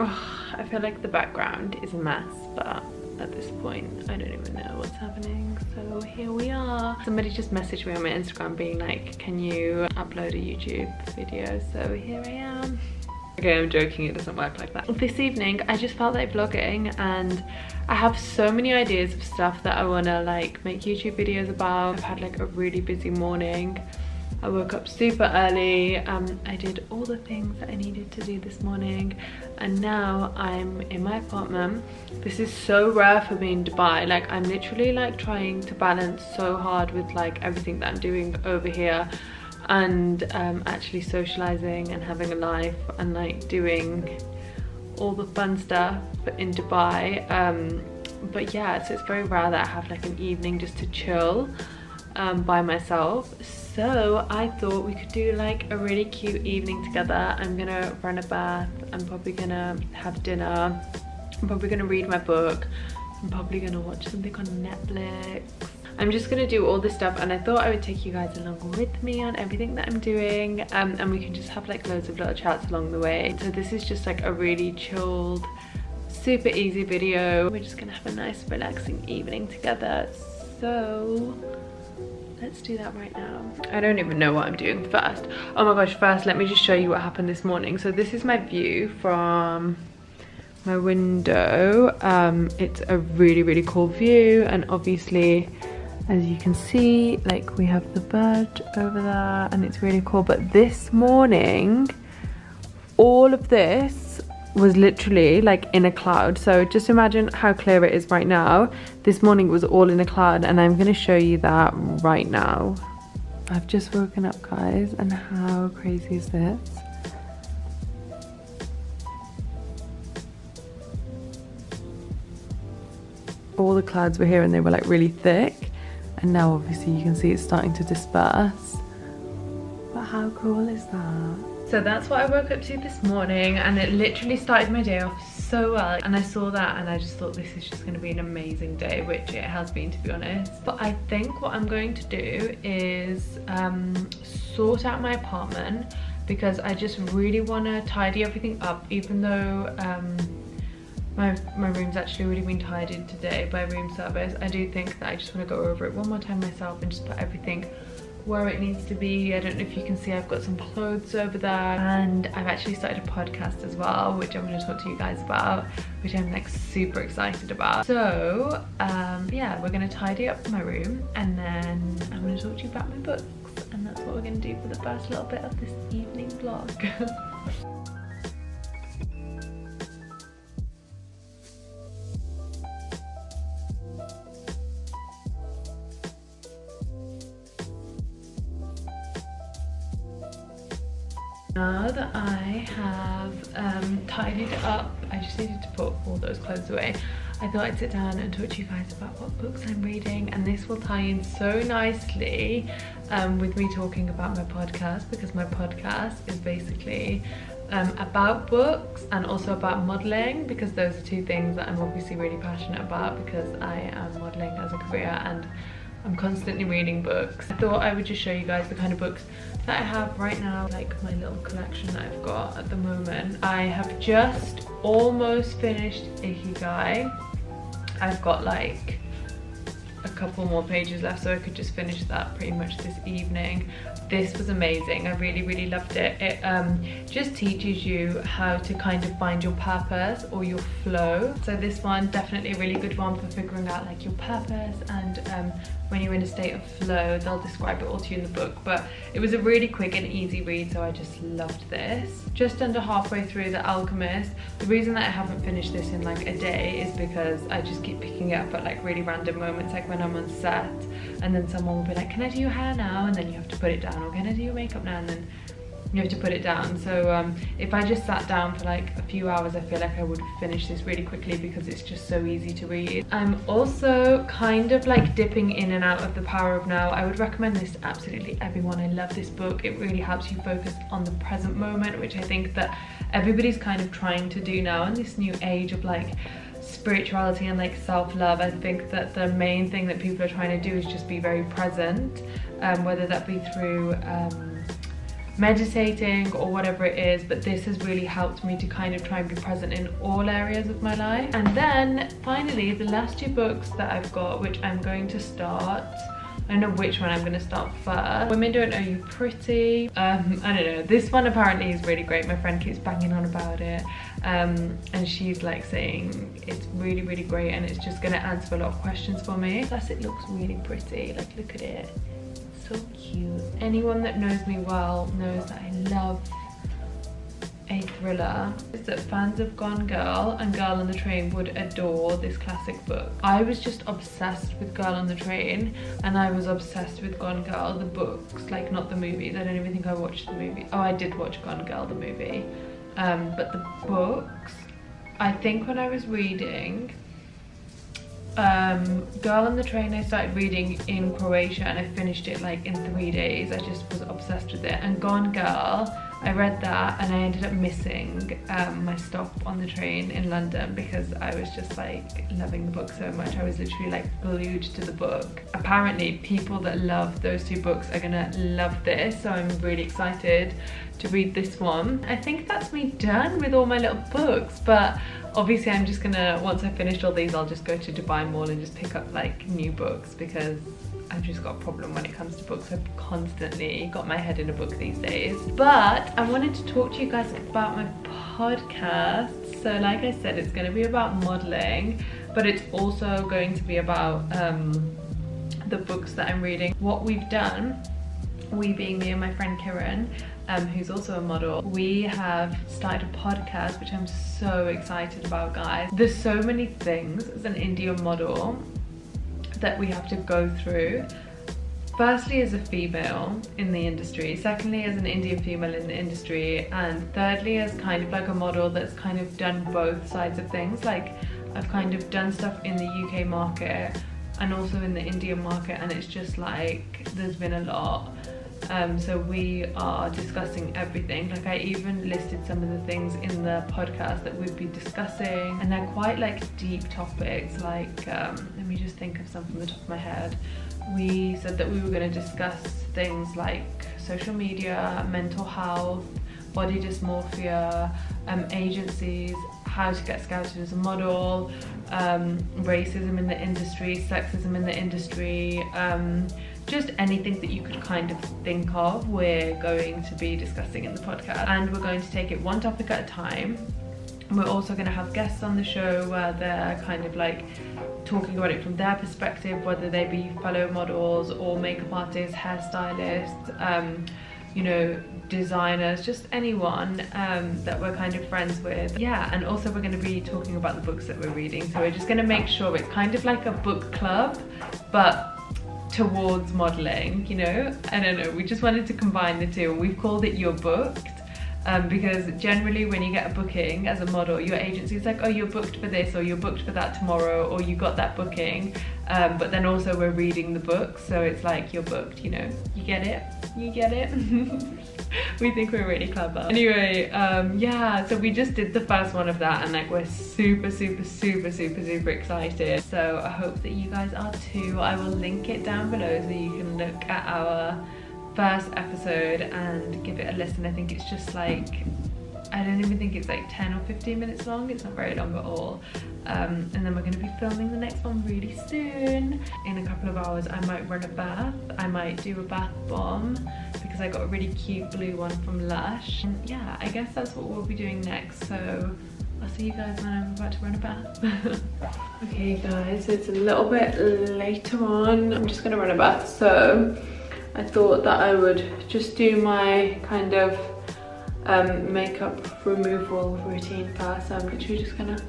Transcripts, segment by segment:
Oh, I feel like the background is a mess, but at this point I don't even know what's happening. So here we are. Somebody just messaged me on my Instagram being like, can you upload a YouTube video? So here I am. Okay, I'm joking, it doesn't work like that. This evening I just felt like vlogging, and I have so many ideas of stuff that I want to like make YouTube videos about. I've had like a really busy morning. I woke up super early. I did all the things that I needed to do this morning, and now I'm in my apartment. This is so rare for me in Dubai. Like, I'm literally like trying to balance so hard with like everything that I'm doing over here, and actually socializing and having a life and like doing all the fun stuff in Dubai. But yeah, so it's very rare that I have like an evening just to chill by myself. So I thought we could do like a really cute evening together. I'm gonna run a bath, I'm probably gonna have dinner, I'm probably gonna read my book, I'm probably gonna watch something on Netflix. I'm just gonna do all this stuff, and I thought I would take you guys along with me on everything that I'm doing, and we can just have like loads of little chats along the way. So this is just like a really chilled, super easy video. We're just gonna have a nice relaxing evening together. So let's do that right now. I don't even know what I'm doing first. Oh my gosh, first let me just show you what happened this morning. So this is my view from my window. It's a really cool view, and obviously as you can see, like, we have the bird over there and it's really cool. But this morning all of this was literally like in a cloud. So just imagine how clear it is right now. This morning it was all in a cloud, and I'm going to show you that right now. I've just woken up, guys, and how crazy is this? All the clouds were here and they were like really thick, and now obviously you can see it's starting to disperse. But how cool is that? So that's what I woke up to this morning, and it literally started my day off so well. And I saw that and I just thought this is just going to be an amazing day, which it has been, to be honest. But I think what I'm going to do is sort out my apartment, because I just really want to tidy everything up, even though my room's actually already been tidied today by room service. I do think that I just want to go over it one more time myself and just put everything where it needs to be. I don't know if you can see, I've got some clothes over there, and I've actually started a podcast as well, which I'm going to talk to you guys about, which I'm like super excited about. So yeah, we're going to tidy up my room, and then I'm going to talk to you about my books, and that's what we're going to do for the first little bit of this evening vlog. Now that I have tidied up, I just needed to put all those clothes away. I thought I'd sit down and talk to you guys about what books I'm reading, and this will tie in so nicely with me talking about my podcast, because my podcast is basically about books and also about modeling, because those are two things that I'm obviously really passionate about, because I am modeling as a career and I'm constantly reading books. I thought I would just show you guys the kind of books that I have right now, like my little collection that I've got at the moment. I have just almost finished Ikigai. I've got like a couple more pages left, so I could just finish that pretty much this evening. This was amazing. I really loved it. It just teaches you how to kind of find your purpose or your flow. So this one, definitely a really good one for figuring out like your purpose, and when you're in a state of flow, they'll describe it all to you in the book. But it was a really quick and easy read, so I just loved this. Just under halfway through The Alchemist. The reason that I haven't finished this in like a day is because I just keep picking it up at like really random moments, like when I'm on set and then someone will be like, can I do your hair now? And then you have to put it down, or can I do your makeup now? And then you have to put it down. So if I just sat down for like a few hours, I feel like I would finish this really quickly, because it's just so easy to read. I'm also kind of like dipping in and out of The Power of Now. I would recommend this to absolutely everyone. I love this book. It really helps you focus on the present moment, which I think that everybody's kind of trying to do now in this new age of like spirituality and like self-love. I think that the main thing that people are trying to do is just be very present, whether that be through meditating or whatever it is, but this has really helped me to kind of try and be present in all areas of my life. And then finally, the last 2 books that I've got, which I'm going to start, I don't know which one I'm going to start first. Women Don't Owe You Pretty. I don't know, this one apparently is really great. My friend keeps banging on about it, and she's like saying it's really, really great, and it's just going to answer a lot of questions for me. Plus it looks really pretty, like look at it, so cute. Anyone that knows me well knows that I love a thriller. Is that fans of Gone Girl and Girl on the Train would adore this classic book. I was just obsessed with Girl on the Train, and I was obsessed with Gone Girl, the books, like not the movies. I don't even think I watched the movie. Oh, I did watch Gone Girl, the movie. But the books, I think when I was reading Girl on the Train, I started reading in Croatia and I finished it like in 3 days. I just was obsessed with it. And Gone Girl, I read that and I ended up missing my stop on the train in London because I was just like loving the book so much. I was literally like glued to the book. Apparently people that love those 2 books are gonna love this, so I'm really excited to read this one. I think that's me done with all my little books, but obviously I'm just gonna, once I finish all these, I'll just go to Dubai Mall and just pick up like new books, because I've just got a problem when it comes to books. I've constantly got my head in a book these days. But I wanted to talk to you guys about my podcast. So like I said, it's going to be about modeling, but it's also going to be about the books that I'm reading. What we've done, we being me and my friend Kiran, who's also a model, we have started a podcast, which I'm so excited about, guys. There's so many things as an Indian model that we have to go through. Firstly, as a female in the industry, secondly as an Indian female in the industry, and thirdly as kind of like a model that's kind of done both sides of things. Like I've kind of done stuff in the UK market and also in the Indian market, and it's just like there's been a lot. So we are discussing everything. Like I even listed some of the things in the podcast that we'd be discussing, and they're quite like deep topics. Like let me just think of some from the top of my head. We said that we were going to discuss things like social media, mental health, body dysmorphia, agencies, how to get scouted as a model, racism in the industry, sexism in the industry, just anything that you could kind of think of, we're going to be discussing in the podcast. And we're going to take it one topic at a time. We're also going to have guests on the show where they're kind of like talking about it from their perspective, whether they be fellow models or makeup artists, hairstylists, you know, designers, just anyone that we're kind of friends with. Yeah, and also we're going to be talking about the books that we're reading. So we're just going to make sure it's kind of like a book club, but towards modeling, you know. I don't know, we just wanted to combine the two, and we've called it You're Booked, because generally when you get a booking as a model, your agency is like, oh, you're booked for this, or you're booked for that tomorrow, or you got that booking, but then also we're reading the book, so it's like you're booked, you know. You get it? You get it? We think we're really clever. Anyway, yeah, so we just did the first one of that, and like we're super excited. So I hope that you guys are too. I will link it down below so you can look at our first episode and give it a listen. I think it's just like, I don't even think it's like 10 or 15 minutes long. It's not very long at all. And then we're going to be filming the next one really soon. In a couple of hours I might run a bath. I might do a bath bomb because I got a really cute blue one from Lush. And yeah, I guess that's what we'll be doing next. So I'll see you guys when I'm about to run a bath. Okay guys, it's a little bit later on. I'm just going to run a bath. So I thought that I would just do my kind of makeup removal routine first. So I'm literally just gonna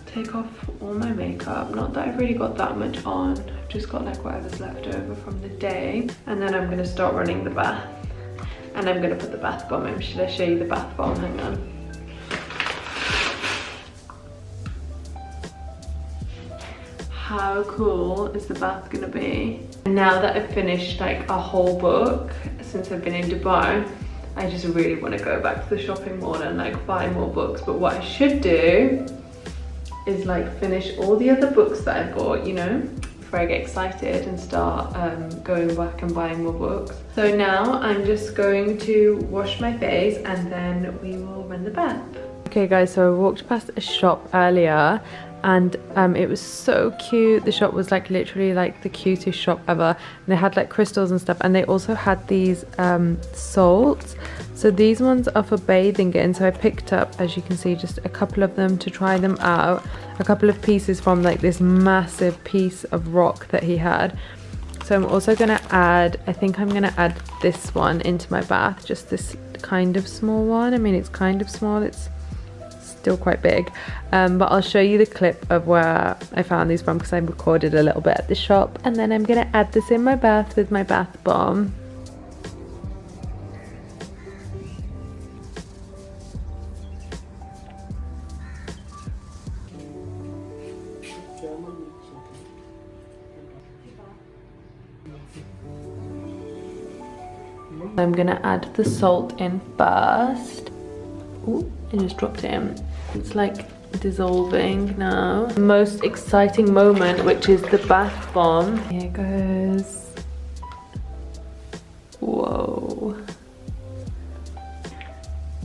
take off all my makeup. Not that I've really got that much on, I've just got like whatever's left over from the day. And then I'm gonna start running the bath, and I'm gonna put the bath bomb in. Should I show you the bath bomb? Hang on. How cool is the bath gonna be? And now that I've finished like a whole book since I've been in Dubai, I just really want to go back to the shopping mall and like buy more books. But what I should do is like finish all the other books that I bought, you know, before I get excited and start going back and buying more books. So now I'm just going to wash my face and then we will run the bath. Okay guys, so I walked past a shop earlier and it was so cute. The shop was like literally like the cutest shop ever, and they had like crystals and stuff, and they also had these salts. So these ones are for bathing in, so I picked up, as you can see, just a couple of them to try them out. A couple of pieces from like this massive piece of rock that he had. So I'm also gonna add, I think I'm gonna add this one into my bath, just this kind of small one. I mean, it's kind of small, it's still quite big, but I'll show you the clip of where I found these from because I recorded a little bit at the shop. And then I'm gonna add this in my bath with my bath bomb. I'm gonna add the salt in first. Ooh, I just dropped it in. It's like dissolving now. The most exciting moment, which is the bath bomb. Here it goes. Whoa.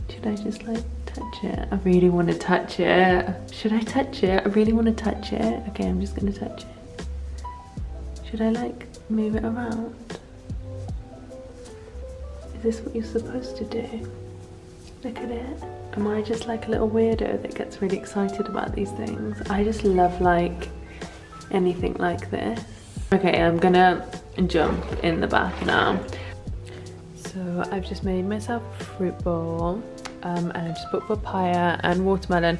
Should I just like touch it? I really want to touch it. Should I touch it? I really want to touch it. Okay, I'm just gonna touch it. Should I like move it around? Is this what you're supposed to do? Look at it. Am I just like a little weirdo that gets really excited about these things? I just love like anything like this. Okay, I'm gonna jump in the bath now. So I've just made myself a fruit bowl and I just put papaya and watermelon.